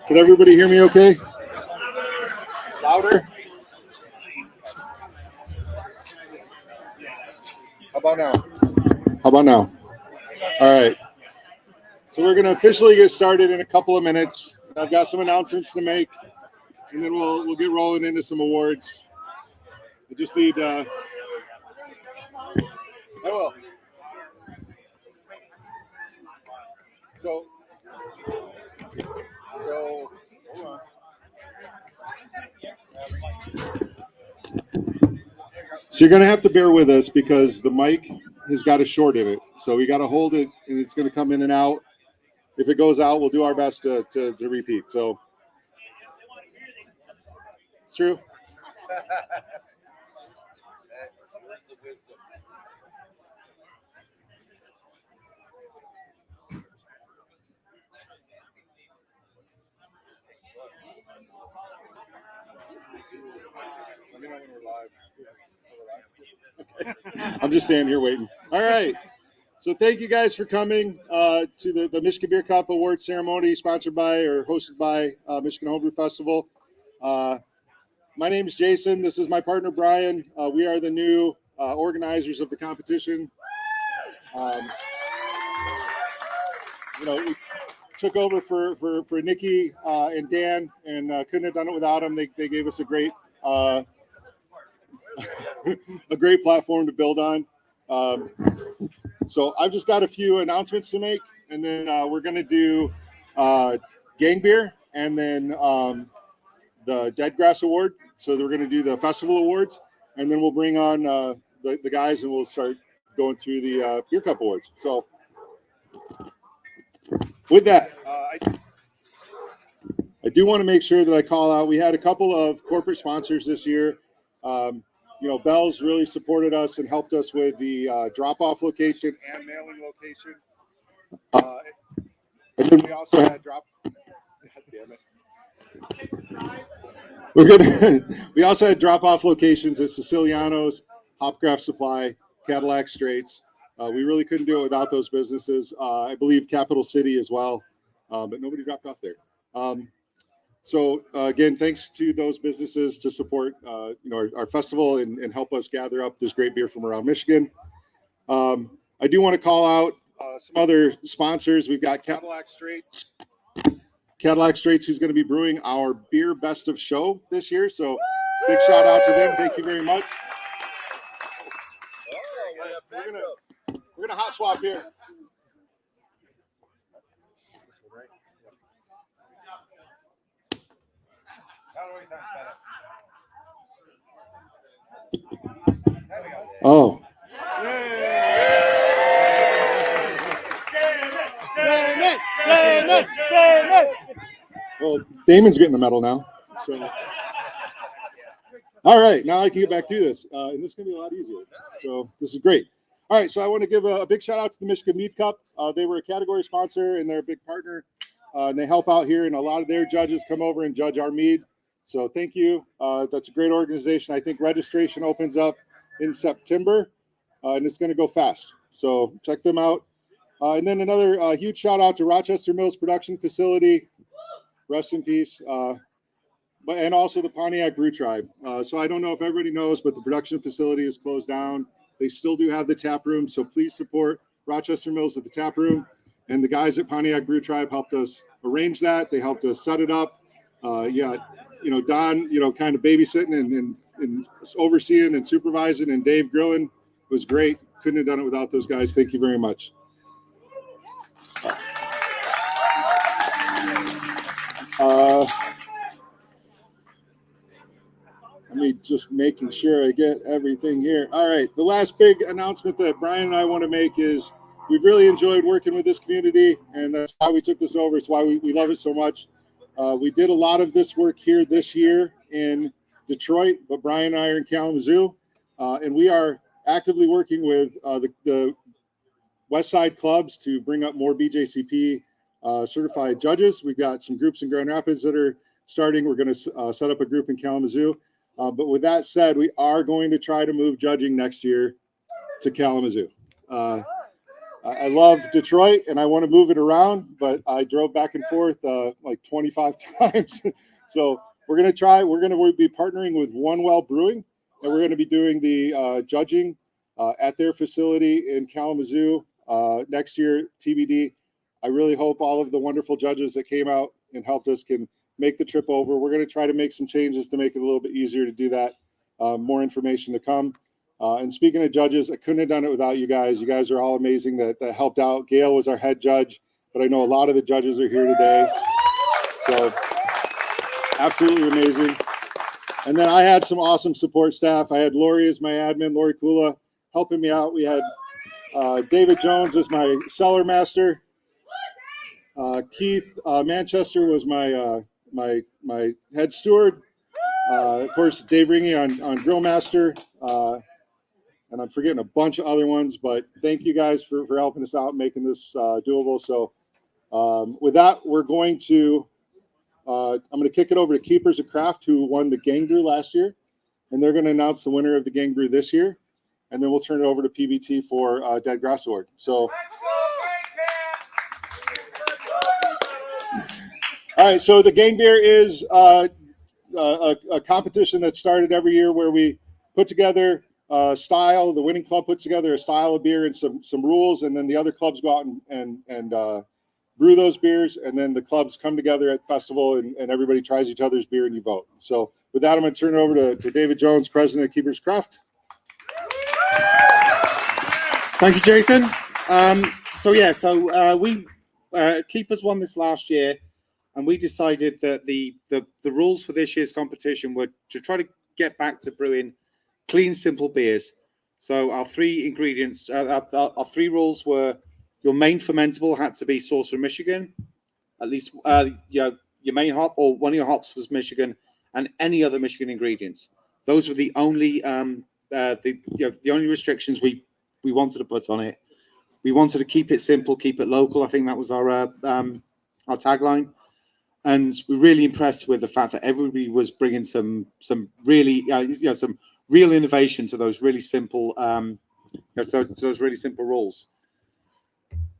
Can everybody hear me okay? Louder? How about now? How about now? All right. So we're going to officially get started in a couple of minutes. I've got some announcements to make, and then we'll get rolling into some awards. I just need. I will. So hold on. So you're going to have to bear with us because the mic has got a short in it. So we got to hold it, and it's going to come in and out. If it goes out, we'll do our best to repeat. So it's true. Words of wisdom. Let me know when we're live. Okay. I'm just standing here waiting. All right. So thank you guys for coming to the Michigan Beer Cup Award ceremony sponsored by or hosted by Michigan Homebrew Festival. My name is Jason. This is my partner, Brian. We are the new organizers of the competition. We took over for Nikki and Dan, and couldn't have done it without them. They gave us a great a great platform to build on. So I've just got a few announcements to make, and then we're going to do gang beer, and then the Dead Grass Award. So we're going to do the festival awards, and then we'll bring on the guys, and we'll start going through the Beer Cup Awards. So with that, I do want to make sure that I call out. We had a couple of corporate sponsors this year. Bell's really supported us and helped us with the drop-off location and mailing location. And then we also had we also had drop-off locations at Siciliano's, Hopcraft Supply, Cadillac Straits. We really couldn't do it without those businesses. I believe Capital City as well, but nobody dropped off there. So again, thanks to those businesses to support our festival and help us gather up this great beer from around Michigan. I do want to call out some other sponsors. We've got Cadillac Straits, who's going to be brewing our Beer Best of Show this year. So big shout out to them. Thank you very much. We're gonna hot swap here. Oh. Well, Damon's getting a medal now. So. All right, now I can get back to this. And this is going to be a lot easier. So this is great. All right, so I want to give a big shout out to the Michigan Mead Cup. They were a category sponsor, and they're a big partner. And they help out here, and a lot of their judges come over and judge our mead. So thank you. That's a great organization. I think registration opens up in September, and it's going to go fast. So check them out. And then another huge shout out to Rochester Mills Production Facility. Rest in peace. And also the Pontiac Brew Tribe. So I don't know if everybody knows, but the production facility is closed down. They still do have the tap room. So please support Rochester Mills at the tap room. And the guys at Pontiac Brew Tribe helped us arrange that. They helped us set it up. Don, kind of babysitting and overseeing and supervising, and Dave grilling was great. Couldn't have done it without those guys. Thank you very much. Let me just making sure I get everything here. All right. The last big announcement that Brian and I want to make is we've really enjoyed working with this community, and that's why we took this over. It's why we love it so much. We did a lot of this work here this year in Detroit, but Brian and I are in Kalamazoo, and we are actively working with the West Side clubs to bring up more BJCP certified judges. We've got some groups in Grand Rapids that are starting. We're going to set up a group in Kalamazoo. But with that said, we are going to try to move judging next year to Kalamazoo. I love Detroit and I want to move it around, but I drove back and forth like 25 times. So we're going to try. We're going to be partnering with One Well Brewing, and we're going to be doing the judging at their facility in Kalamazoo next year, TBD. I really hope all of the wonderful judges that came out and helped us can make the trip over. We're going to try to make some changes to make it a little bit easier to do that. More information to come. And speaking of judges, I couldn't have done it without you guys. You guys are all amazing that helped out. Gail was our head judge, but I know a lot of the judges are here today. So absolutely amazing. And then I had some awesome support staff. I had Lori as my admin, Lori Kula, helping me out. We had David Jones as my cellar master. Keith Manchester was my my head steward. Of course, Dave Ringy on grill master. And I'm forgetting a bunch of other ones, but thank you guys for helping us out, making this doable. So with that, we're going to, I'm going to kick it over to Keepers of Craft, who won the Gang Brew last year. And they're going to announce the winner of the Gang Brew this year. And then we'll turn it over to PBT for Dead Grass Award. So, all right, so the Gang Beer is a competition that started every year where we put together style. The winning club puts together a style of beer and some rules, and then the other clubs go out and brew those beers, and then the clubs come together at the festival, and everybody tries each other's beer, and you vote. So with that, I'm going to turn it over to David Jones, president of Keepers Craft. Thank you, Jason. We Keepers won this last year, and we decided that the rules for this year's competition were to try to get back to brewing clean, simple beers. So our three ingredients, our three rules were: your main fermentable had to be sourced from Michigan, at least your main hop or one of your hops was Michigan, and any other Michigan ingredients. Those were the only the only restrictions we wanted to put on it. We wanted to keep it simple, keep it local. I think that was our tagline. And we're really impressed with the fact that everybody was bringing some really some real innovation to those really simple those really simple rules.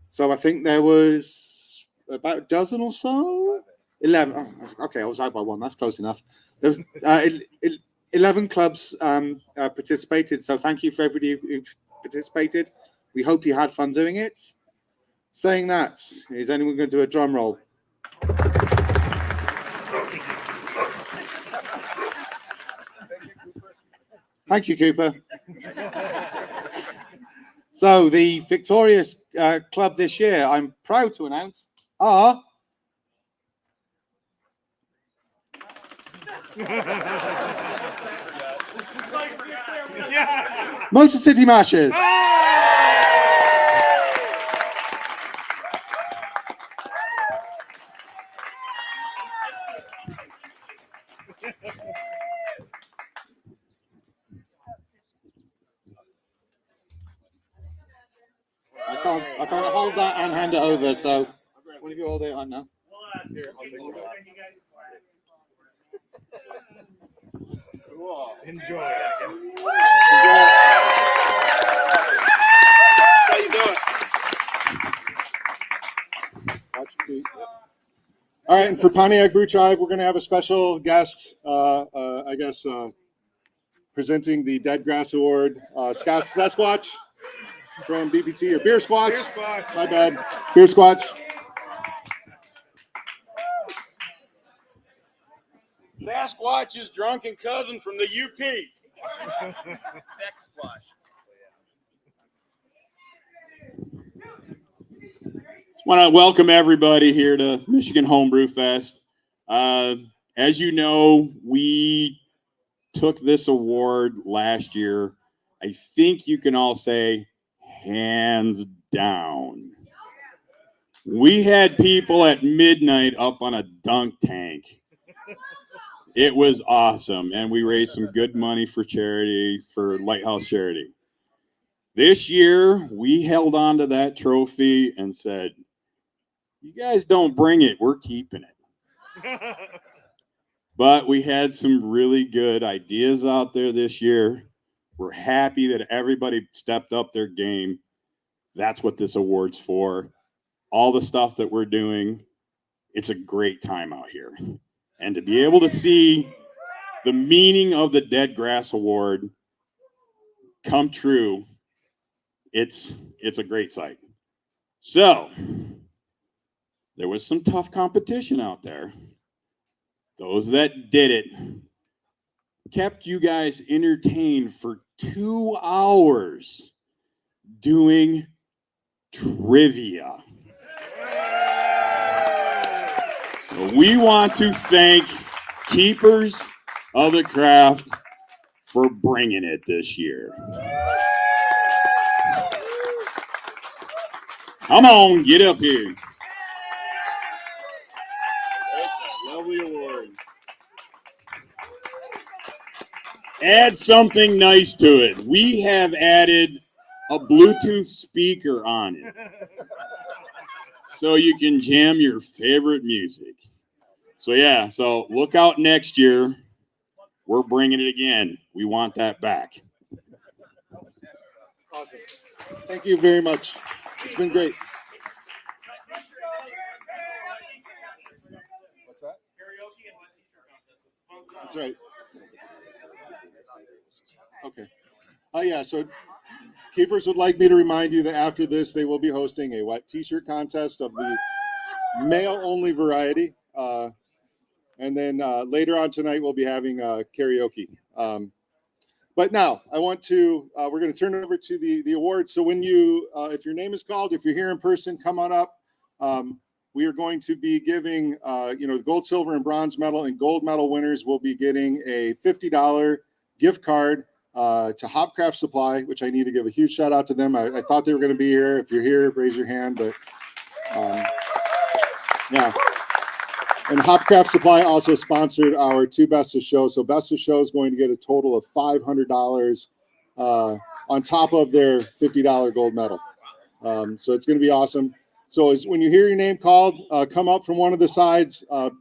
So I think there was about a dozen or so, 11. Oh, okay, I was out by one. That's close enough. There was 11 clubs participated. So thank you for everybody who participated. We hope you had fun doing it. Saying that, is anyone going to do a drum roll? Thank you, Cooper. So the victorious club this year, I'm proud to announce, are Motor City Mashers. I can't hold that and hand it over, so one of you hold it on now. Cool. Enjoy. How you doing? All right, and for Pontiac Brew Tribe, we're going to have a special guest, presenting the Dead Grass Award, Scott Sasquatch from BBT, or Beer Squatch. Beer Squatch. My bad. Beer Squatch. Sasquatch's drunken cousin from the UP. Sex flush. Just want to welcome everybody here to Michigan Homebrew Fest. As you know, we took this award last year. I think you can all say hands down. We had people at midnight up on a dunk tank. It was awesome, and we raised some good money for charity, for Lighthouse Charity. This year, we held on to that trophy and said, you guys don't bring it, we're keeping it. But we had some really good ideas out there this year. We're happy that everybody stepped up their game. That's what this award's for. All the stuff that we're doing, it's a great time out here. And to be able to see the meaning of the Dead Grass Award come true, it's a great sight. So, there was some tough competition out there. Those that did it kept you guys entertained for 2 hours doing trivia. So we want to thank Keepers of the Craft for bringing it this year. Come on, get up here. Lovely award. Add something nice to it. We have added a Bluetooth speaker on it so you can jam your favorite music. So yeah, so look out next year. We're bringing it again. We want that back. Awesome. Thank you very much. It's been great. What's that? That's right. Okay. Yeah, so Keepers would like me to remind you that after this, they will be hosting a wet t-shirt contest of the male-only variety. And then later on tonight, we'll be having karaoke. But now I want to, we're going to turn it over to the awards. So when you, if your name is called, if you're here in person, come on up. We are going to be giving, the gold, silver, and bronze medal, and gold medal winners will be getting a $50 gift card to Hopcraft Supply, which I need to give a huge shout out to them. I thought they were going to be here. If you're here, raise your hand. But yeah. And Hopcraft Supply also sponsored our 2 Best of Show. So Best of Show is going to get a total of $500 on top of their $50 gold medal. So it's going to be awesome. So when you hear your name called, come up from one of the sides. Our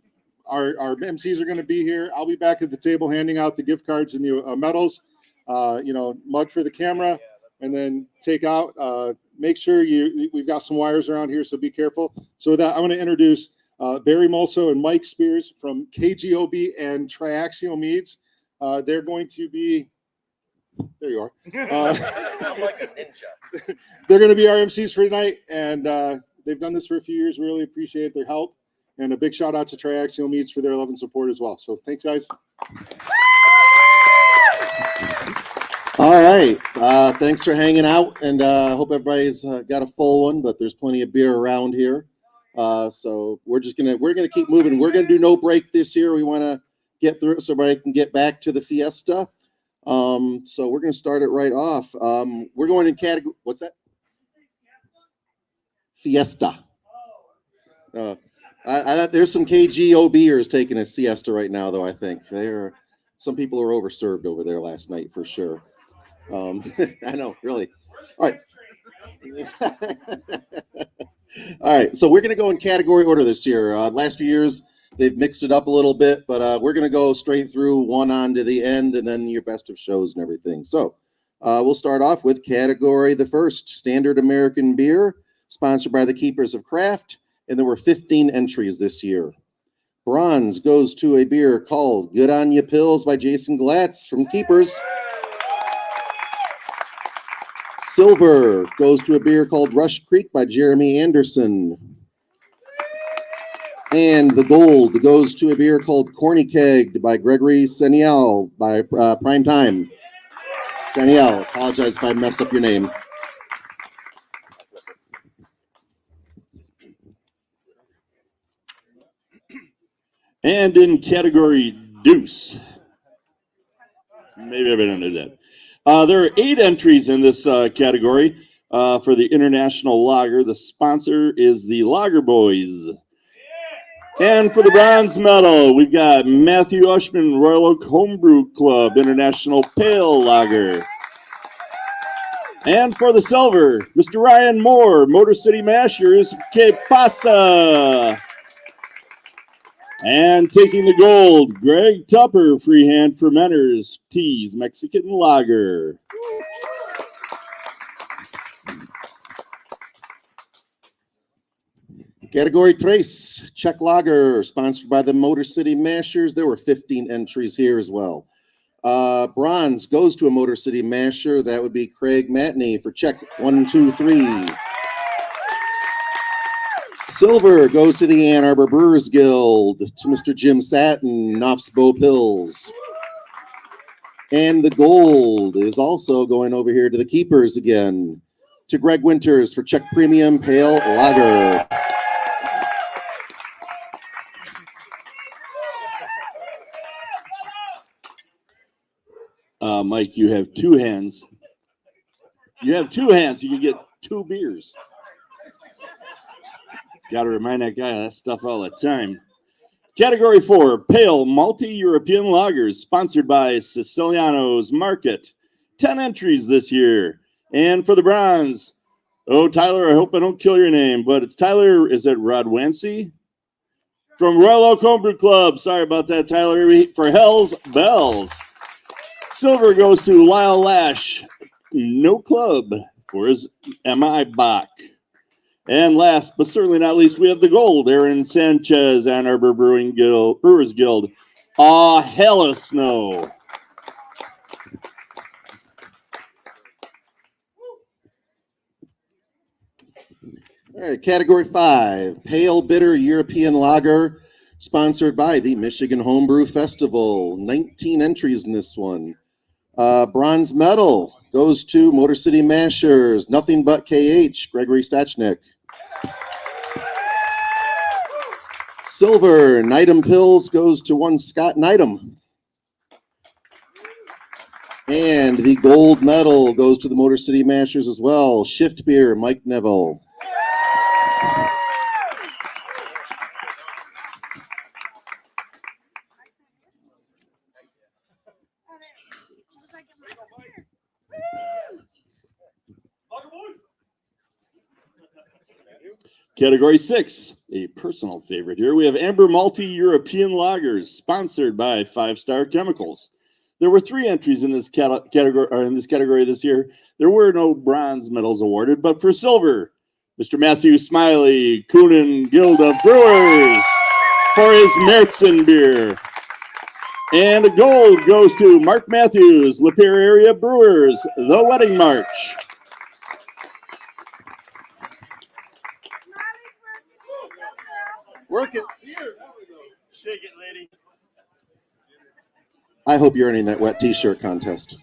MCs are going to be here. I'll be back at the table handing out the gift cards and the medals. Mug for the camera, and then take out. Make sure we've got some wires around here, so be careful. So with that, I'm going to introduce Barry Molso and Mike Spears from KGOB and Triaxial Meads. They're going to be, there you are. I'm like a ninja. They're going to be our MCs for tonight, and they've done this for a few years. We really appreciate their help. And a big shout out to Triaxial Meads for their love and support as well. So thanks, guys. All right. Thanks for hanging out, and I hope everybody's got a full one, but there's plenty of beer around here. So we're gonna keep moving. We're gonna do no break this year. We want to get through it so everybody can get back to the fiesta. So we're gonna start it right off. We're going in category. What's that? Fiesta. There's some KGOBers taking a siesta right now, though. I think some people are overserved over there last night for sure. I know, really. All right. All right, so we're going to go in category order this year. Last few years, they've mixed it up a little bit, but we're going to go straight through one on to the end, and then your best of shows and everything. So we'll start off with category the first, Standard American Beer, sponsored by the Keepers of Craft, and there were 15 entries this year. Bronze goes to a beer called Good On Ya Pills by Jason Glatz from Keepers. Silver goes to a beer called Rush Creek by Jeremy Anderson. And the gold goes to a beer called Corny Kegged by Gregory Seniel by Prime Time. Seniel, apologize if I messed up your name. And in category deuce, maybe I didn't do that. There are 8 entries in this category for the International Lager. The sponsor is the Lager Boys. And for the bronze medal, we've got Matthew Ushman, Royal Oak Homebrew Club, International Pale Lager. And for the silver, Mr. Ryan Moore, Motor City Mashers, Que Pasa. And taking the gold, Greg Tupper, Freehand Fermenters, Teas Mexican Lager. Category Trace, Czech Lager, sponsored by the Motor City Mashers. There were 15 entries here as well. Bronze goes to a Motor City Masher. That would be Craig Matney for Czech 1, 2, 3. Silver goes to the Ann Arbor Brewers Guild, to Mr. Jim Satin, Knopf's Bow Pills. And the gold is also going over here to the keepers again, to Greg Winters for Czech Premium Pale Lager. Mike, you have two hands. You have two hands. You can get two beers. Got to remind that guy of that stuff all the time. Category 4, Pale Multi-European Lagers, sponsored by Siciliano's Market. 10 entries this year. And for the bronze, oh, Tyler, I hope I don't kill your name, but it's Tyler, is it Rodwancy? From Royal Oak Homebrew Club. Sorry about that, Tyler, for Hell's Bells. Silver goes to Lyle Lash, No Club, for his M.I. Bach. And last, but certainly not least, we have the gold, Aaron Sanchez, Ann Arbor Brewers Guild. Aw, hella snow. All right, Category 5, Pale Bitter European Lager, sponsored by the Michigan Homebrew Festival. 19 entries in this one. Bronze medal goes to Motor City Mashers, Nothing But KH, Gregory Stachnik. Silver, Nydam Pills goes to one Scott Nydam. And the gold medal goes to the Motor City Mashers as well, Shift Beer, Mike Neville. Category 6, a personal favorite here. We have Amber Multi-European Lagers, sponsored by 5 Star Chemicals. There were 3 entries in this category this year. There were no bronze medals awarded, but for silver, Mr. Matthew Smiley, Coonan Guild of Brewers, for his Märzen beer. And the gold goes to Mark Matthews, Lapeer Area Brewers, The Wedding March. Work it. Shake it, lady. I hope you're earning that wet t-shirt contest.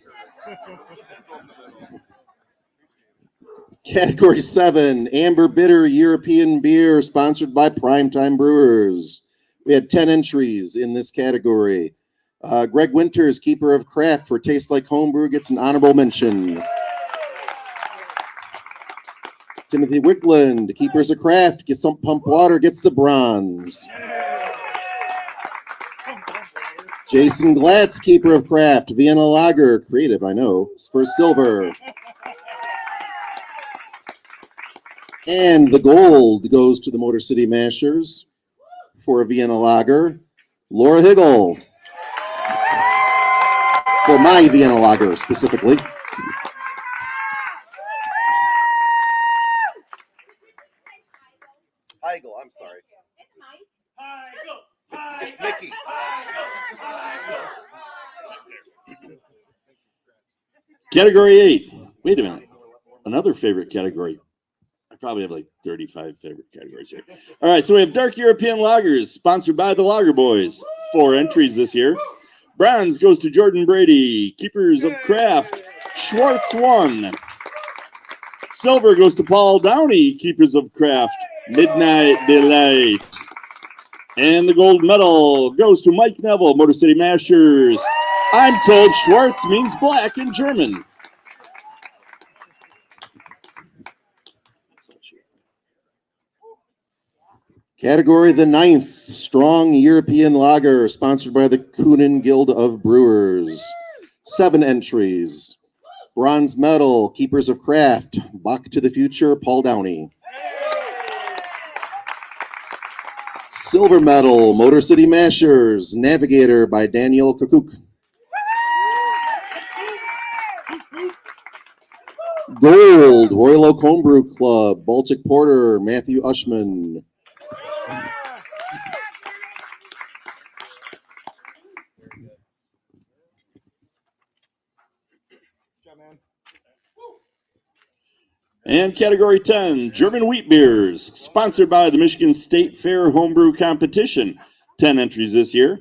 Category 7, Amber Bitter European Beer, sponsored by Primetime Brewers. We had 10 entries in this category. Greg Winters, Keeper of Craft for Taste Like Homebrew, gets an honorable mention. Timothy Wickland, Keepers of Craft, gets some pump water, gets the bronze. Jason Glatz, Keeper of Craft, Vienna Lager, creative, I know, for silver. And the gold goes to the Motor City Mashers for a Vienna Lager, Laura Higgle. For my Vienna Lager, specifically. Heigl, I'm sorry. It's Mickey. Category 8. Wait a minute. Another favorite category. I probably have like 35 favorite categories here. All right, so we have Dark European Lagers, sponsored by the Lager Boys. 4 entries this year. Bronze goes to Jordan Brady, Keepers of Craft, Schwartz 1. Silver goes to Paul Downey, Keepers of Craft, Midnight Delight. And the gold medal goes to Mike Neville, Motor City Mashers. I'm told Schwartz means black in German. Category the 9th, Strong European Lager, sponsored by the Coonan Guild of Brewers. 7 entries. Bronze medal, Keepers of Craft, Bach to the Future, Paul Downey. Silver medal, Motor City Mashers, Navigator by Daniel Kukuk. Gold, Royal Oak Homebrew Club, Baltic Porter, Matthew Ushman. And category 10, German wheat beers, sponsored by the Michigan State Fair Homebrew Competition. 10 entries this year.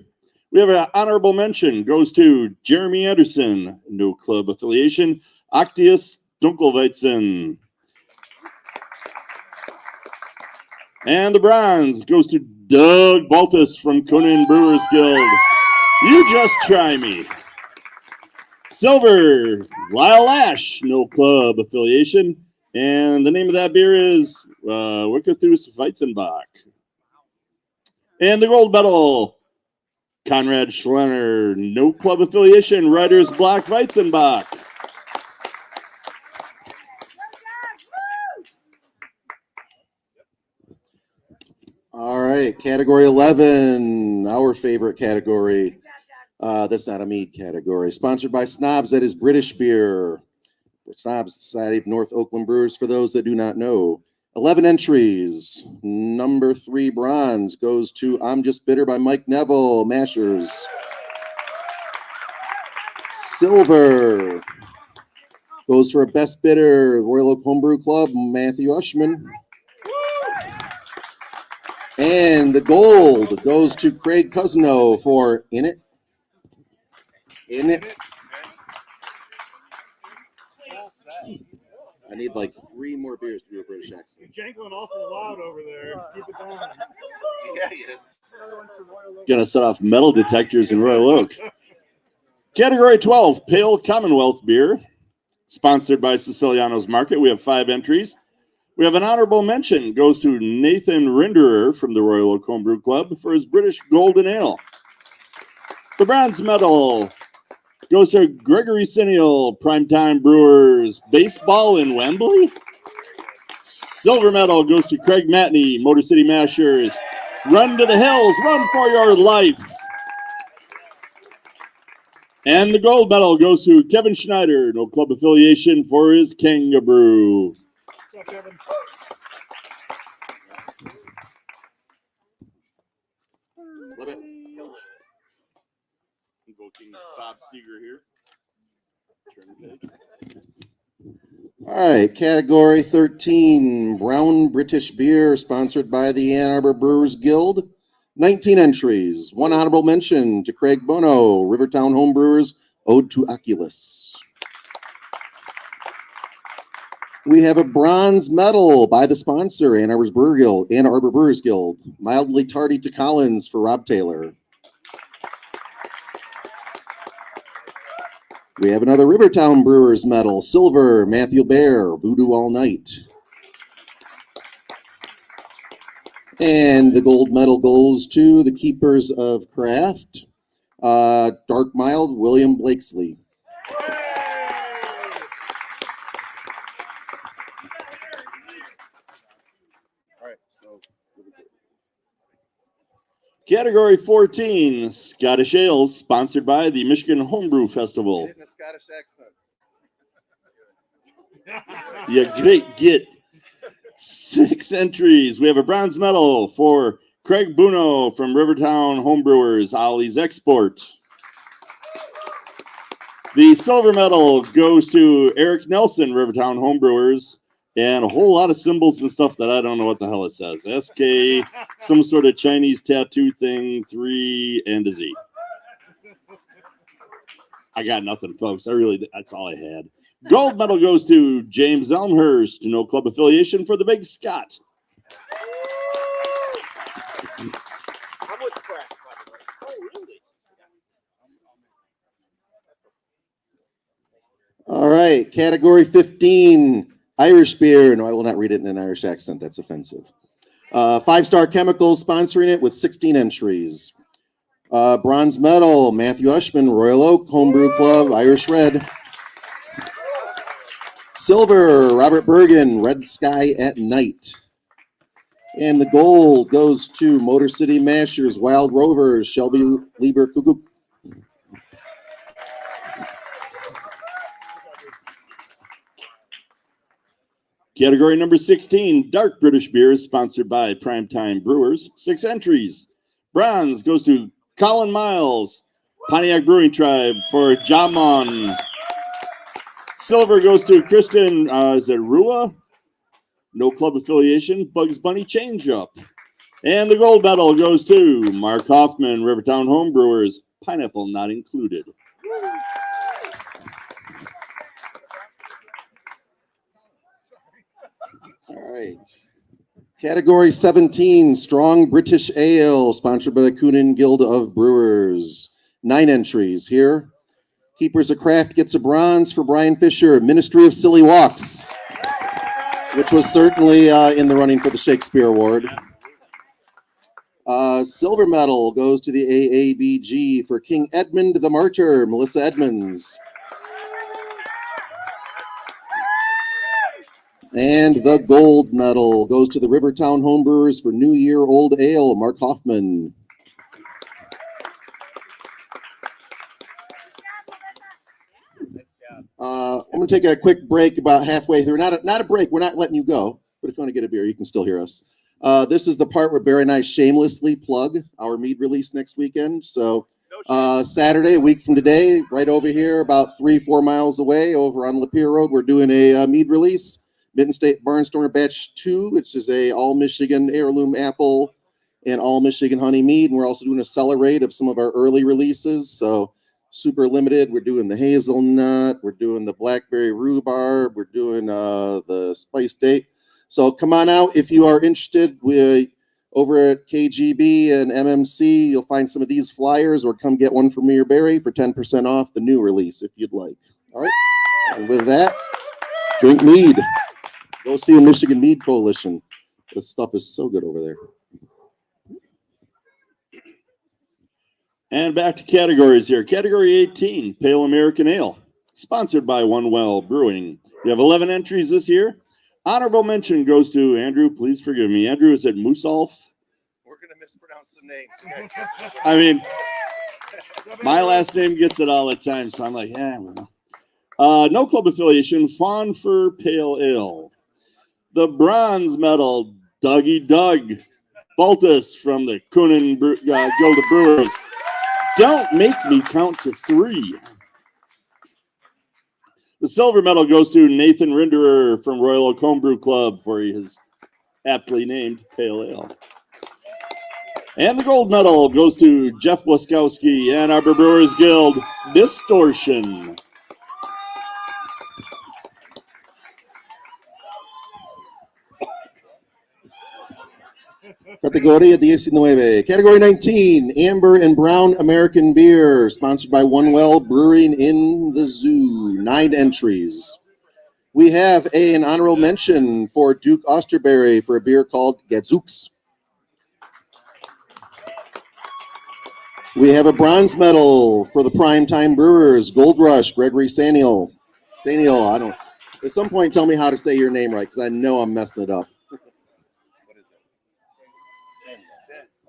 We have an honorable mention, goes to Jeremy Anderson, no club affiliation, Actius Dunkelweizen. And the bronze goes to Doug Baltus from Conan Brewers Guild. You just try me. Silver, Lyle Lash, no club affiliation. And the name of that beer is Wickathus Weizenbach. And the gold medal, Conrad Schlenner, no club affiliation, Riders Block Weizenbach. All right, category 11, our favorite category. That's not a mead category. Sponsored by Snobs, that is British beer. Snobs Society of North Oakland Brewers, for those that do not know. 11 entries. Number 3 bronze goes to I'm Just Bitter by Mike Neville, Mashers. Silver goes for a best bidder, Royal Oak Homebrew Club, Matthew Ushman. And the gold goes to Craig Cousino for In It. In It. I need like 3 more beers to do a British accent. You're jangling awful loud over there. Keep it down. Yeah, he is. Gonna set off metal detectors in Royal Oak. Category 12, Pale Commonwealth Beer, sponsored by Siciliano's Market. We have 5 entries. We have an honorable mention, goes to Nathan Rinderer from the Royal Oak Homebrew Club for his British Golden Ale. The bronze medal goes to Gregory Sineal, Primetime Brewers, Baseball in Wembley. Silver medal goes to Craig Matney, Motor City Mashers, Run to the Hills, Run for Your Life. And the gold medal goes to Kevin Schneider, no club affiliation, for his Kangaroo. Love it. Invoking Bob Seeger here. Turn the page. All right, category 13, brown British beer, sponsored by the Ann Arbor Brewers Guild. 19 entries. 1 honorable mention to Craig Bono, Rivertown Homebrewers, Ode to Oculus. We have a bronze medal by the sponsor, Ann Arbor Brewers Guild. Mildly tardy to Collins for Rob Taylor. We have another Rivertown Brewers medal, silver, Matthew Bear, Voodoo All Night. And the gold medal goes to the Keepers of Craft, Dark Mild, William Blakesley. All right, so Category 14, Scottish Ales, sponsored by the Michigan Homebrew Festival. In a Scottish accent. Yeah, great get. 6 entries. We have a bronze medal for Craig Buno from Rivertown Homebrewers, Ollie's Export. The silver medal goes to Eric Nelson, Rivertown Homebrewers, and a whole lot of symbols and stuff that I don't know what the hell it says. SK, some sort of Chinese tattoo thing, 3, and a Z. I got nothing, folks. That's all I had. Gold medal goes to James Elmhurst, no club affiliation, for the Big Scott. all right, category 15, Irish beer. No, I will not read it in an Irish accent. That's offensive. 5-Star Chemicals sponsoring it with 16 entries. Bronze medal, Matthew Ushman, Royal Oak Homebrew Club, Irish Red. Silver, Robert Bergen, Red Sky at Night. And the gold goes to Motor City Mashers, Wild Rovers, Shelby Lieber Kuguk. Category number 16, Dark British Beers, sponsored by Primetime Brewers. 6 entries. Bronze goes to Colin Miles, Pontiac Brewing Tribe, for Jamon. Silver goes to Kristen, is it Rua? No club affiliation, Bugs Bunny Change Up. And the gold medal goes to Mark Hoffman, Rivertown Homebrewers, Pineapple Not Included. All right. Category 17, Strong British Ale, sponsored by the Coonan Guild of Brewers. 9 entries here. Keepers of Craft gets a bronze for Brian Fisher, Ministry of Silly Walks, which was certainly in the running for the Shakespeare Award. Silver medal goes to the AABG for King Edmund the Martyr, Melissa Edmonds. And the gold medal goes to the Rivertown Homebrewers for New Year Old Ale, Mark Hoffman. I'm going to take a quick break about halfway through. Not a break. We're not letting you go. But if you want to get a beer, you can still hear us. This is the part where Barry and I shamelessly plug our mead release next weekend. So Saturday, a week from today, right over here, about 3-4 miles away over on Lapeer Road, we're doing a mead release. Mitten State Barnstormer Batch 2, which is a all-Michigan heirloom apple and all-Michigan honey mead. And we're also doing a cellar raid of some of our early releases. So super limited. We're doing the hazelnut. We're doing the blackberry rhubarb. We're doing the spice date. So come on out if you are interested. We over at KGB and MMC, you'll find some of these flyers, or come get one from me or Barry for 10% off the new release if you'd like. All right. And with that, drink mead. Go see the Michigan Mead Coalition. This stuff is so good over there. And back to categories here. Category 18, Pale American Ale, sponsored by One Well Brewing. We have 11 entries this year. Honorable mention goes to Andrew. Please forgive me. Andrew, is it Musalf? We're going to mispronounce some names. You guys get it. I mean, my last name gets it all the time, so I'm like, yeah, well. No club affiliation, Fawn for Pale Ale. The bronze medal, Dougie Doug Baltus from the Coonan Guild of Brewers. Don't make me count to 3. The silver medal goes to Nathan Rinderer from Royal Oak Homebrew Club for his aptly named Pale Ale. And the gold medal goes to Jeff Waskowski, Ann Arbor Brewers Guild, Distortion. Categoría 19. Category 19, Amber and Brown American Beer, sponsored by One Well Brewing in the Zoo. 9 entries. We have an honorable mention for Duke Osterberry for a beer called Gadzooks. We have a bronze medal for the Primetime Brewers, Gold Rush, Gregory Saniel. Saniel, at some point tell me how to say your name right, because I know I'm messing it up. What is it?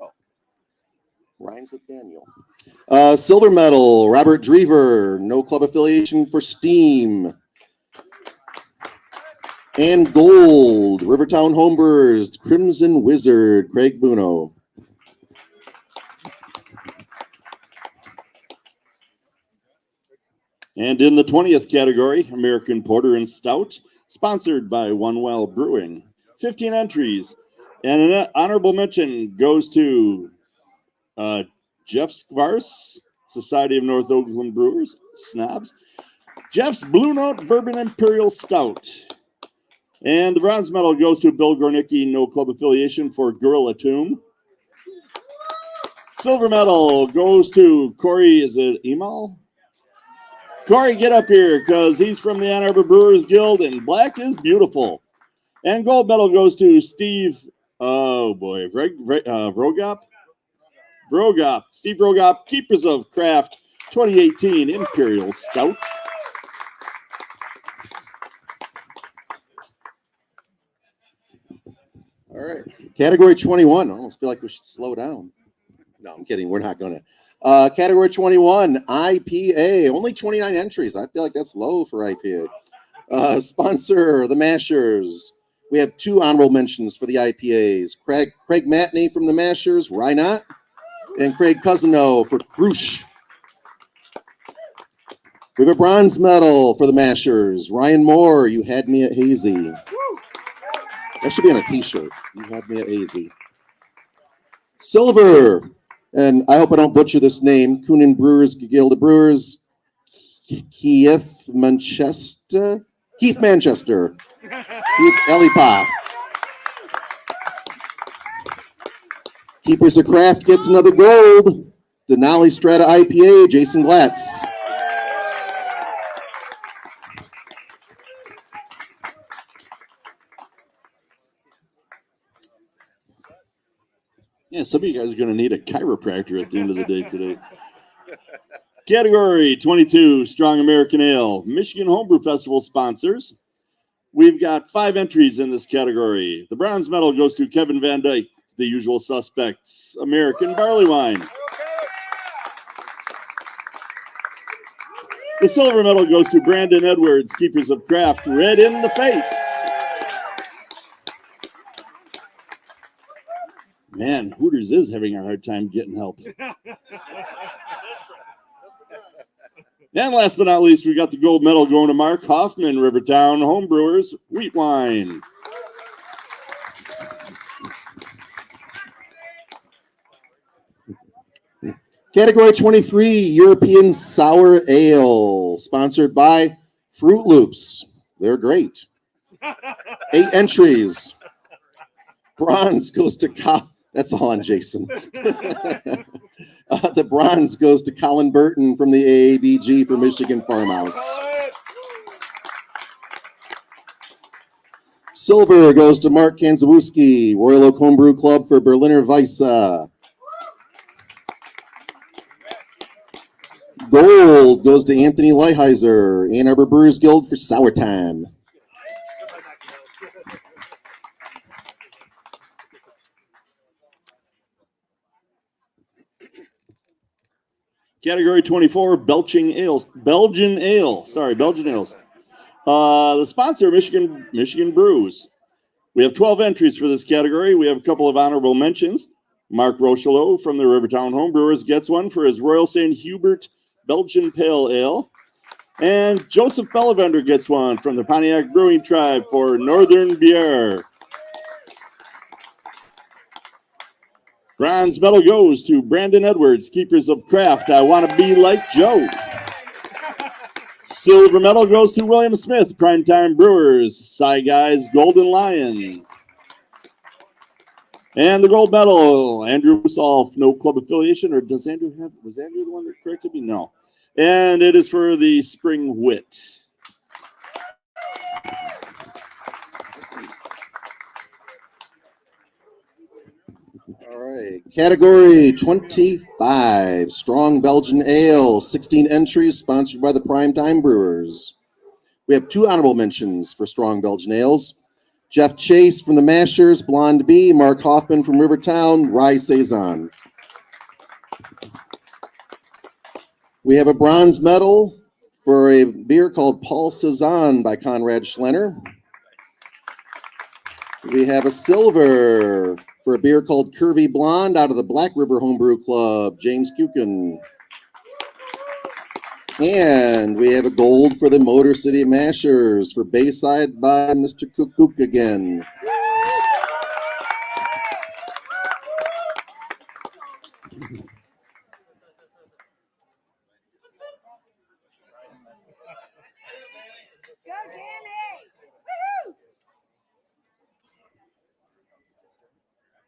Oh, rhymes with Daniel. Silver medal, Robert Drever, no club affiliation for Steam. And gold, Rivertown Homebrewers, Crimson Wizard, Craig Buno. And in the 20th category, American Porter and Stout, sponsored by One Well Brewing. 15 entries. And an honorable mention goes to Jeff Skvars, Society of North Oakland Brewers, Snobs. Jeff's Blue Note Bourbon Imperial Stout. And the bronze medal goes to Bill Gornicki, no club affiliation for Gorilla Tomb. Silver medal goes to Corey, is it Emal? Corey, get up here, because he's from the Ann Arbor Brewers Guild, and black is beautiful. And gold medal goes to Steve, Vrogop? Vrogop. Steve Vrogop, Keepers of Craft 2018 Imperial Stout. All right. Category 21. I almost feel like we should slow down. No, I'm kidding. We're not going to. Category 21, IPA. Only 29 entries. I feel like that's low for IPA. Sponsor, the Mashers. We have 2 honorable mentions for the IPAs. Craig Matney from the Mashers. Why not? And Craig Cousino for Crush. We have a bronze medal for the Mashers. Ryan Moore, you had me at hazy. That should be on a t-shirt. You had me at hazy. Silver, and I hope I don't butcher this name, Coonan Brewers, Gilda Brewers, Keith Manchester. Keith Elipa. Keepers of Craft gets another gold. Denali Strata IPA, Jason Glatz. Yeah, some of you guys are going to need a chiropractor at the end of the day today. Category 22, Strong American Ale, Michigan Homebrew Festival sponsors. We've got 5 entries in this category. The bronze medal goes to Kevin Van Dyke, The Usual Suspects, American Barley Wine. The silver medal goes to Brandon Edwards, Keepers of Craft, Red in the Face. Man, Hooters is having a hard time getting help. And last but not least, we got the gold medal going to Mark Hoffman, Rivertown Homebrewers, Wheat Wine. Category 23, European Sour Ale, sponsored by Fruit Loops. They're great. 8 entries. Bronze goes to that's all on Jason. The bronze goes to Colin Burton from the AABG for Michigan Farmhouse. Silver goes to Mark Kanzawuski, Royal Oak Homebrew Club for Berliner Weisse. Gold goes to Anthony Leiheiser, Ann Arbor Brewers Guild for Sour Time. Category 24, Belgian Ales. The sponsor, Michigan Brews. We have 12 entries for this category. We have a couple of honorable mentions. Mark Rochelot from the Rivertown Homebrewers gets one for his Royal St. Hubert Belgian Pale Ale. And Joseph Bellevender gets one from the Pontiac Brewing Tribe for Northern Beer. Bronze medal goes to Brandon Edwards, Keepers of Craft, I Want to Be Like Joe. Silver medal goes to William Smith, Primetime Brewers, Cy Guys, Golden Lion. And the gold medal, Andrew Solf, no club affiliation, or was Andrew the one that corrected me? No. And it is for the Spring Wit. All right, category 25, Strong Belgian Ale, 16 entries, sponsored by the Primetime Brewers. We have 2 honorable mentions for Strong Belgian Ales. Jeff Chase from the Mashers, Blonde Bee, Mark Hoffman from Rivertown, Rye Saison. We have a bronze medal for a beer called Paul Cezanne by Conrad Schlenner. We have a silver for a beer called Curvy Blonde out of the Black River Homebrew Club, James Kukin. And we have a gold for the Motor City Mashers for Bayside by Mr. Kukuk again.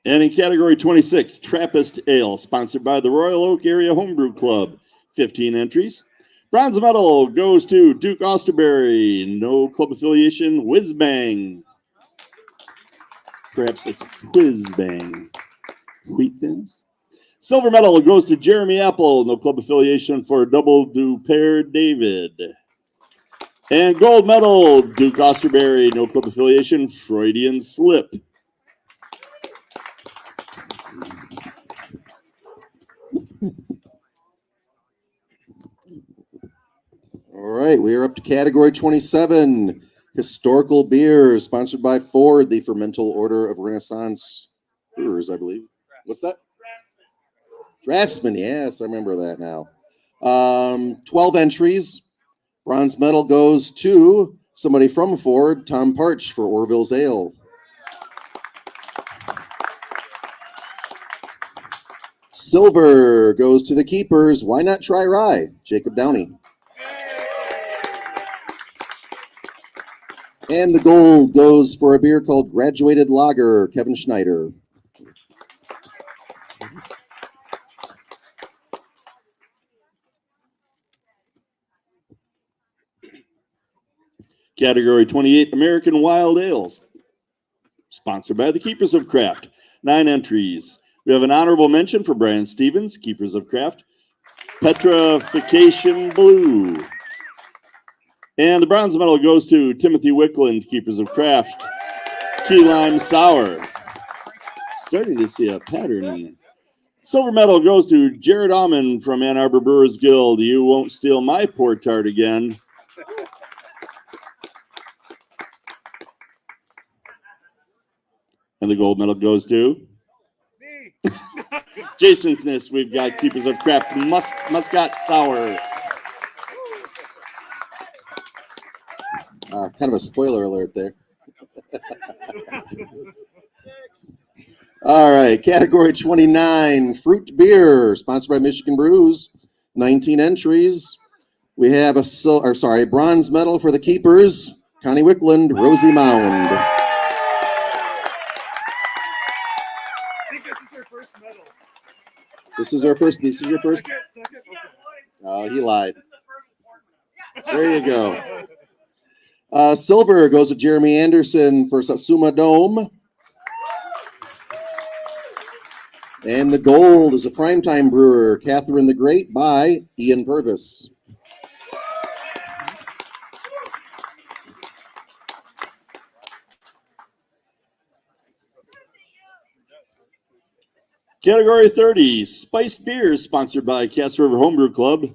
And in category 26, Trappist Ale, sponsored by the Royal Oak Area Homebrew Club, 15 entries. Bronze medal goes to Duke Osterberry, no club affiliation, Whiz Bang. Perhaps it's Whiz Bang. Wheat Thins. Silver medal goes to Jeremy Apple, no club affiliation, for Double Du Père David. And gold medal, Duke Osterberry, no club affiliation, Freudian Slip. All right, we are up to category 27, Historical Beers, sponsored by Ford, the Fermental Order of Renaissance Brewers, I believe. What's that? Draftsman, yes, I remember that now. 12 entries. Bronze medal goes to somebody from Ford, Tom Parch for Orville's Ale. Silver goes to the keepers. Why not try rye? Jacob Downey. And the gold goes for a beer called Graduated Lager, Kevin Schneider. Category 28, American Wild Ales. Sponsored by the Keepers of Craft. 9 entries. We have an honorable mention for Brian Stevens, Keepers of Craft. Petrification Blue. And the bronze medal goes to Timothy Wickland, Keepers of Craft. Key Lime Sour. Starting to see a pattern in there. Silver medal goes to Jared Almond from Ann Arbor Brewers Guild. You won't steal my port tart again. And the gold medal goes to Jason Kniss. We've got Keepers of Craft Muscat Sour. Kind of a spoiler alert there. All right, category 29, fruit beer, sponsored by Michigan Brews. 19 entries. We have a bronze medal for the keepers. Connie Wickland, Rosie Mound. This is your first. Oh, he lied. There you go. Silver goes to Jeremy Anderson for Satsuma Dome. And the gold is a primetime brewer, Catherine the Great by Ian Purvis. Category 30, spiced beers, sponsored by Cass River Homebrew Club.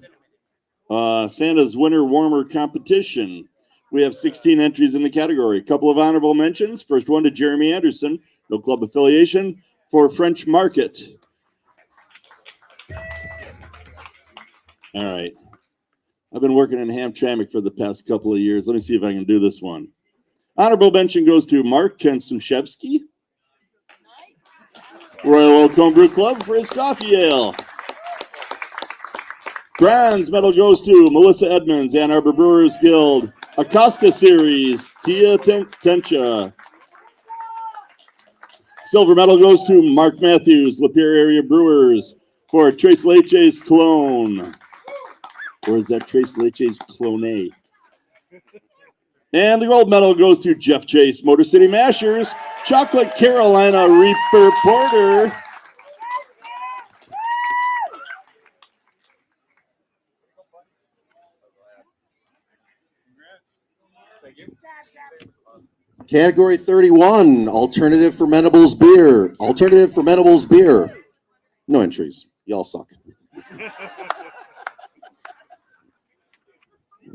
Santa's Winter Warmer Competition. We have 16 entries in the category. A couple of honorable mentions. First one to Jeremy Anderson, no club affiliation, for French Market. All right. I've been working in Hamtramck for the past couple of years. Let me see if I can do this one. Honorable mention goes to Mark Kensushevsky, Royal Oak Homebrew Club for his coffee ale. Bronze medal goes to Melissa Edmonds, Ann Arbor Brewers Guild, Acosta Series, Tia Tencha. Silver medal goes to Mark Matthews, Lapeer Area Brewers, for Tres Leches Clone. Or is that Tres Leches Clone? And the gold medal goes to Jeff Chase, Motor City Mashers, Chocolate Carolina Reaper Porter. Category 31, Alternative Fermentables Beer. Alternative Fermentables Beer. No entries. Y'all suck.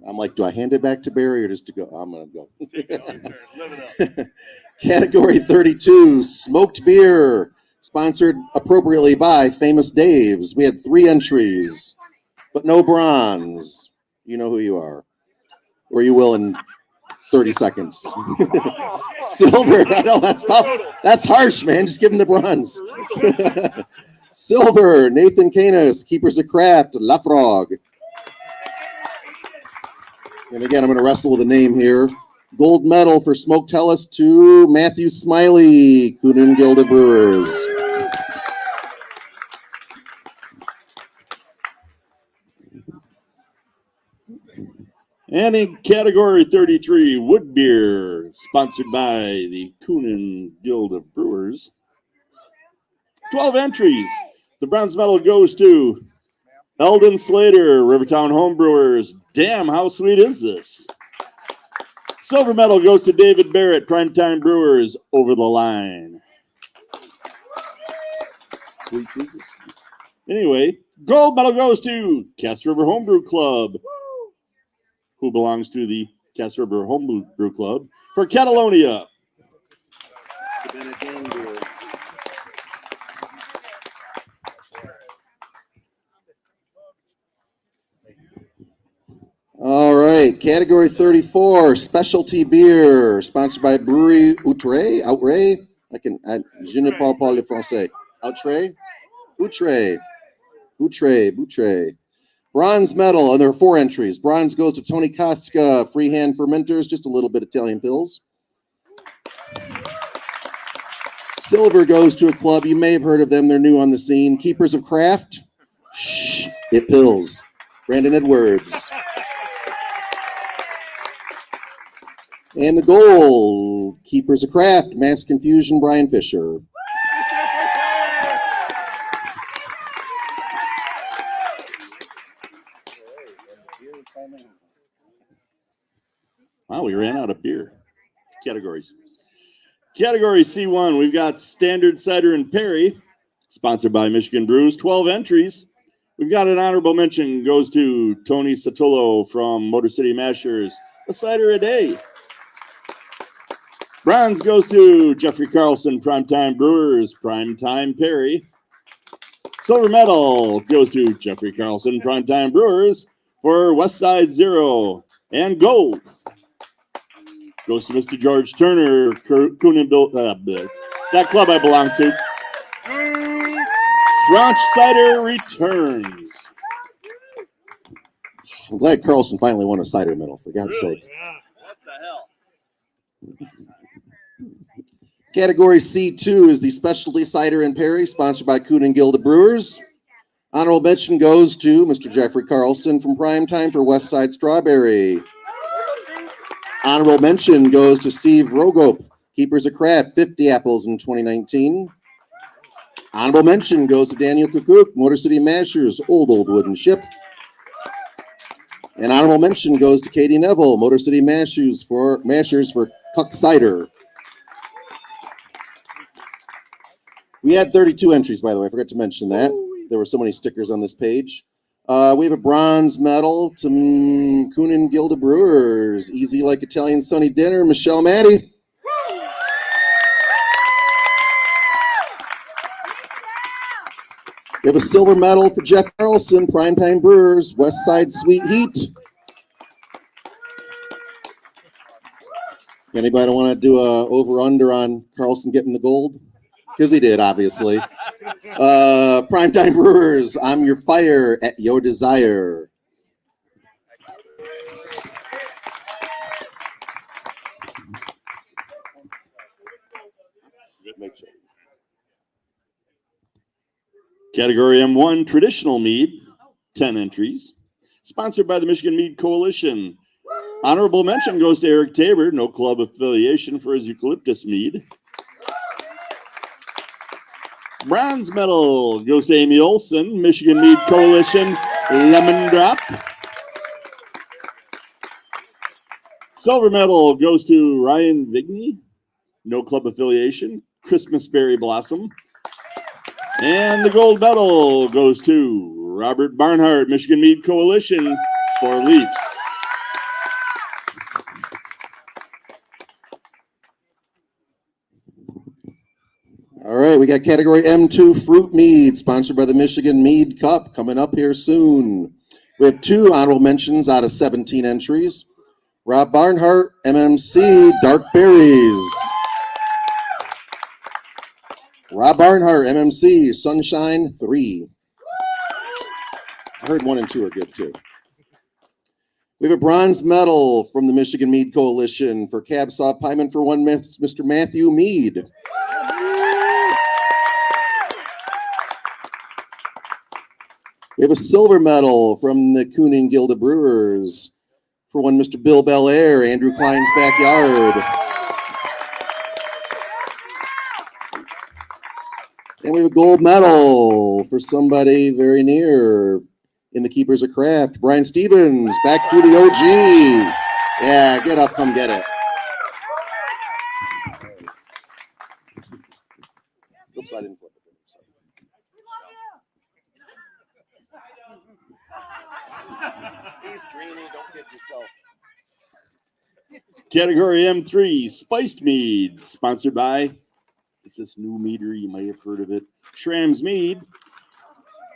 I'm like, do I hand it back to Barry or just to go? I'm going to go. Category 32, Smoked Beer. Sponsored appropriately by Famous Dave's. We had 3 entries, but no bronze. You know who you are. Or you will in 30 seconds. Silver. I know that's tough. That's harsh, man. Just give him the bronze. Silver. Nathan Canis, Keepers of Craft, La Frog. And again, I'm going to wrestle with a name here. Gold medal for Smoked Hellas to Matthew Smiley, Coonan Gilded Brewers. And in category 33, wood beer, sponsored by the Coonan Guild of Brewers. 12 entries. The bronze medal goes to Eldon Slater, Rivertown Homebrewers. Damn, how sweet is this? Silver medal goes to David Barrett, Primetime Brewers, Over the Line. Sweet Jesus. Anyway, gold medal goes to Cass River Homebrew Club, who belongs to the Cass River Homebrew Club, for Catalonia. All right. right, category 34, specialty beer, sponsored by Brewery Outre. Je ne parle pas le français. Outre. Bronze medal, and there are 4 entries. Bronze goes to Tony Kostka, Freehand Fermenters, just a little bit Italian pills. Silver goes to a club, you may have heard of them, they're new on the scene. Keepers of Craft. Shh, it pills. Brandon Edwards. And the gold, Keepers of Craft, Mass Confusion, Brian Fisher. Wow, we ran out of beer categories. Category C1, we've got Standard Cider and Perry, sponsored by Michigan Brews, 12 entries. We've got an honorable mention goes to Tony Satullo from Motor City Mashers, a cider a day. Bronze goes to Jeffrey Carlson, Primetime Brewers, Primetime Perry. Silver medal goes to Jeffrey Carlson, Primetime Brewers for Westside Zero. And gold goes to Mr. George Turner, that club I belong to. French Cider returns. I'm glad Carlson finally won a cider medal, for God's sake. What the hell? Category C2 is the Specialty Cider and Perry, sponsored by Kuhn and Gilda Brewers. Honorable mention goes to Mr. Jeffrey Carlson from Primetime for Westside Strawberry. Honorable mention goes to Steve Rogop, Keepers of Craft, 50 apples in 2019. Honorable mention goes to Daniel Kukuk, Motor City Mashers, Old Wooden Ship. And honorable mention goes to Katie Neville, Motor City Mashers for Cuck Cider. We had 32 entries, by the way. I forgot to mention that. There were so many stickers on this page. We have a bronze medal to Kuhn and Gilda Brewers. Easy like Italian sunny dinner, Michelle Maddie. We have a silver medal for Jeff Carlson, Primetime Brewers, West Side Sweet Heat. Anybody want to do a over-under on Carlson getting the gold? Because he did, obviously. Primetime Brewers, I'm your fire at your desire. Make sure. Category M1, traditional mead, 10 entries. Sponsored by the Michigan Mead Coalition. Honorable mention goes to Eric Tabor, no club affiliation for his eucalyptus mead. Bronze medal goes to Amy Olson, Michigan Mead Coalition, Lemon Drop. Silver medal goes to Ryan Vigney, no club affiliation, Christmas Berry Blossom. And the gold medal goes to Robert Barnhart, Michigan Mead Coalition, for Leafs. All right, we got category M2 fruit mead, sponsored by the Michigan Mead Cup, coming up here soon. We have 2 honorable mentions out of 17 entries. Rob Barnhart, MMC, Dark Berries. Rob Barnhart, MMC, Sunshine 3. I heard 1 and 2 are good too. We have a bronze medal from the Michigan Mead Coalition for Cab Saw Pieman for 1, Mr. Matthew Mead. We have a silver medal from the Kuhn and Gilda Brewers for 1, Mr. Bill Belair, Andrew Klein's backyard. And we have a gold medal for somebody very near in the Keepers of Craft, Brian Stevens, back to the OG. Yeah, get up, come get it. Oops, I didn't flip it. Sorry. He's dreamy. Don't get yourself. Category M3, spiced mead, sponsored by, it's this new meader, you might have heard of it, Schramm's Mead.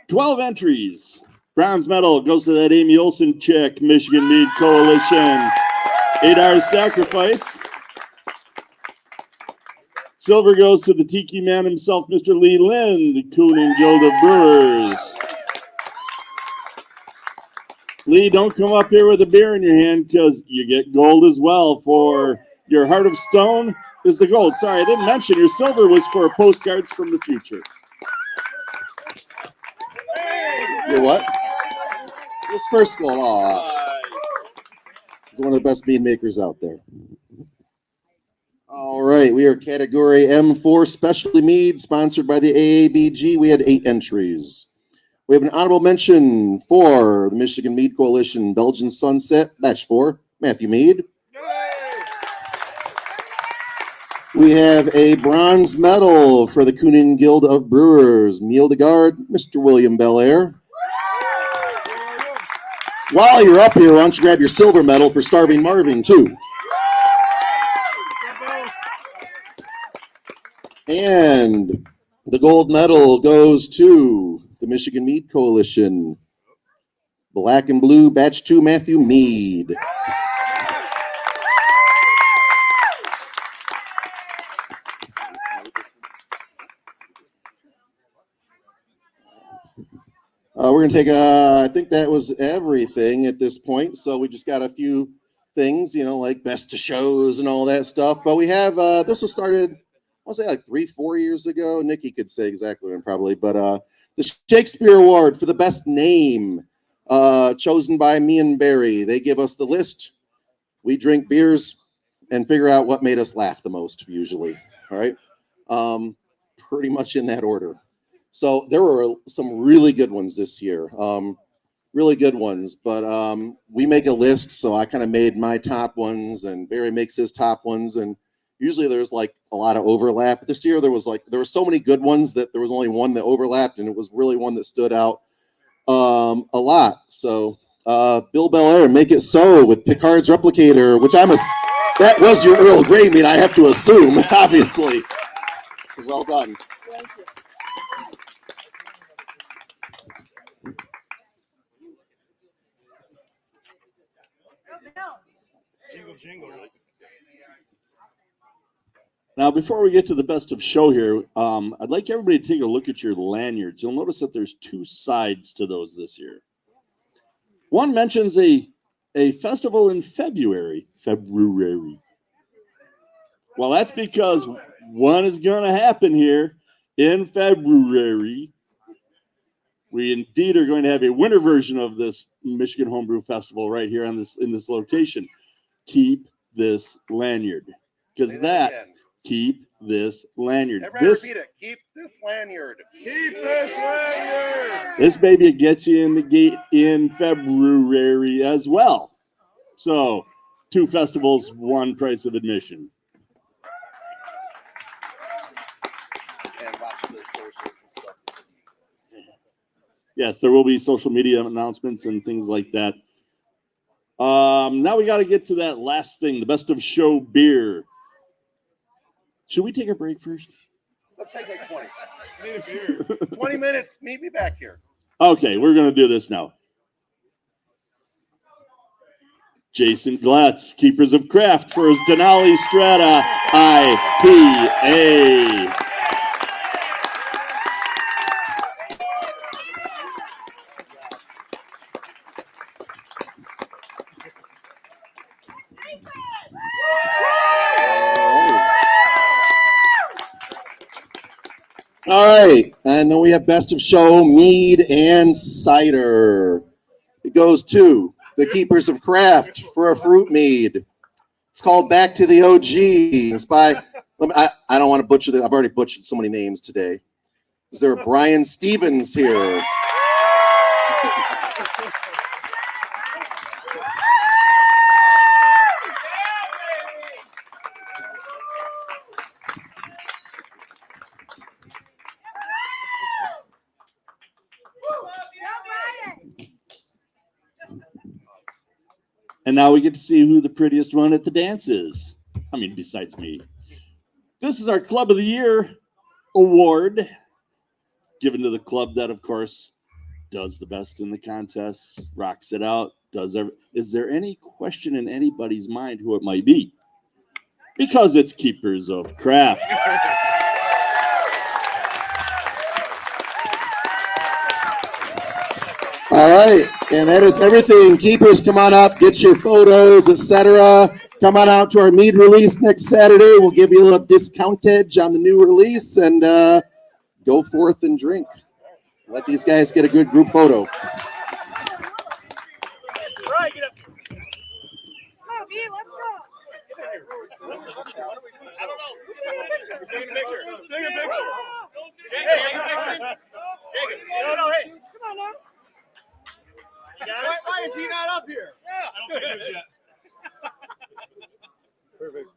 12 entries. Bronze medal goes to that Amy Olsen chick, Michigan Mead Coalition. 8 Hours Sacrifice. Silver goes to the Tiki Man himself, Mr. Lee Lind, Kuhn and Guild of Brewers. Lee, don't come up here with a beer in your hand because you get gold as well for your Heart of Stone is the gold. Sorry, I didn't mention your silver was for postcards from the future. Your what? This first goal. He's one of the best mead makers out there. All right, we are category M4 Specialty Mead, sponsored by the AABG. We had 8 entries. We have an honorable mention for the Michigan Mead Coalition Belgian Sunset, batch 4, Matthew Mead. We have a bronze medal for the Kuhn Guild of Brewers, Mildegard, Mr. William Belair. While you're up here, why don't you grab your silver medal for Starving Marvin, too. And the gold medal goes to the Michigan Mead Coalition, Black and Blue, Batch 2, Matthew Mead. We're going to take I think that was everything at this point. So we just got a few things, like best of shows and all that stuff. But we have, this was started, I want to say like 3-4 years ago. Nikki could say exactly when probably. But the Shakespeare Award for the best name, chosen by me and Barry. They give us the list. We drink beers and figure out what made us laugh the most, usually. All right. Pretty much in that order. So there were some really good ones this year, really good ones. But we make a list, so I kind of made my top ones, and Barry makes his top ones. And usually there's like a lot of overlap. This year there were so many good ones that there was only one that overlapped, and it was really one that stood out a lot. So Bill Belair, Make It So with Picard's Replicator, which that was your Earl Grey meat, I have to assume, obviously. So well done. Thank you. Now, before we get to the best of show here, I'd like everybody to take a look at your lanyards. You'll notice that there's 2 sides to those this year. One mentions a festival in February. Well, that's because one is going to happen here in February. We indeed are going to have a winter version of this Michigan Homebrew Festival right here in this location. Keep this lanyard, because keep this lanyard. Repeat it. Keep this lanyard. Keep this lanyard. This baby gets you in the gate in February as well. So 2 festivals, 1 price of admission. And watch the socials and stuff. Yes, there will be social media announcements and things like that. Now we got to get to that last thing, the best of show beer. Should we take a break first? Let's take like 20. I need a beer. 20 minutes. Meet me back here. Okay, we're going to do this now. Jason Glatz, Keepers of Craft for his Denali Strata IPA. All right, and then we have best of show mead and cider. It goes to the Keepers of Craft for a fruit mead. It's called Back to the OG. It's by, I don't want to butcher I've already butchered so many names today. Is there a Brian Stevens here? And now we get to see who the prettiest one at the dance is. I mean, besides me. This is our Club of the Year award, given to the club that, of course, does the best in the contests, rocks it out, is there any question in anybody's mind who it might be? Because it's Keepers of Craft. All right, and that is everything. Keepers, come on up, get your photos, etc. Come on out to our mead release next Saturday. We'll give you a little discountage on the new release, and go forth and drink. Let these guys get a good group photo. Right, get up. Come on, B, let's go. I don't know. Who's taking a picture? Taking a picture. Taking a picture. No, hey. Come on now. Why is he not up here? Yeah. I don't think he is yet. Perfect.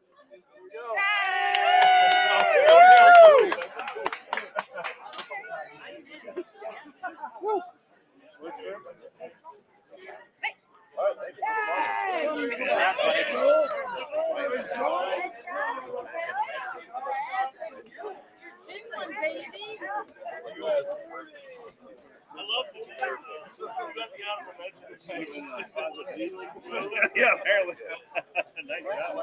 I love yeah, apparently. Nice job.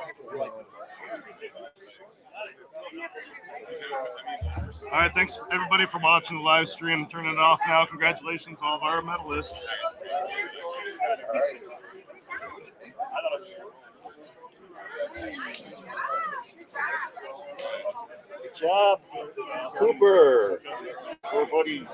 All right, thanks everybody for watching the live stream. Turn it off now. Congratulations to all of our medalists. Good job, Cooper. Poor buddy.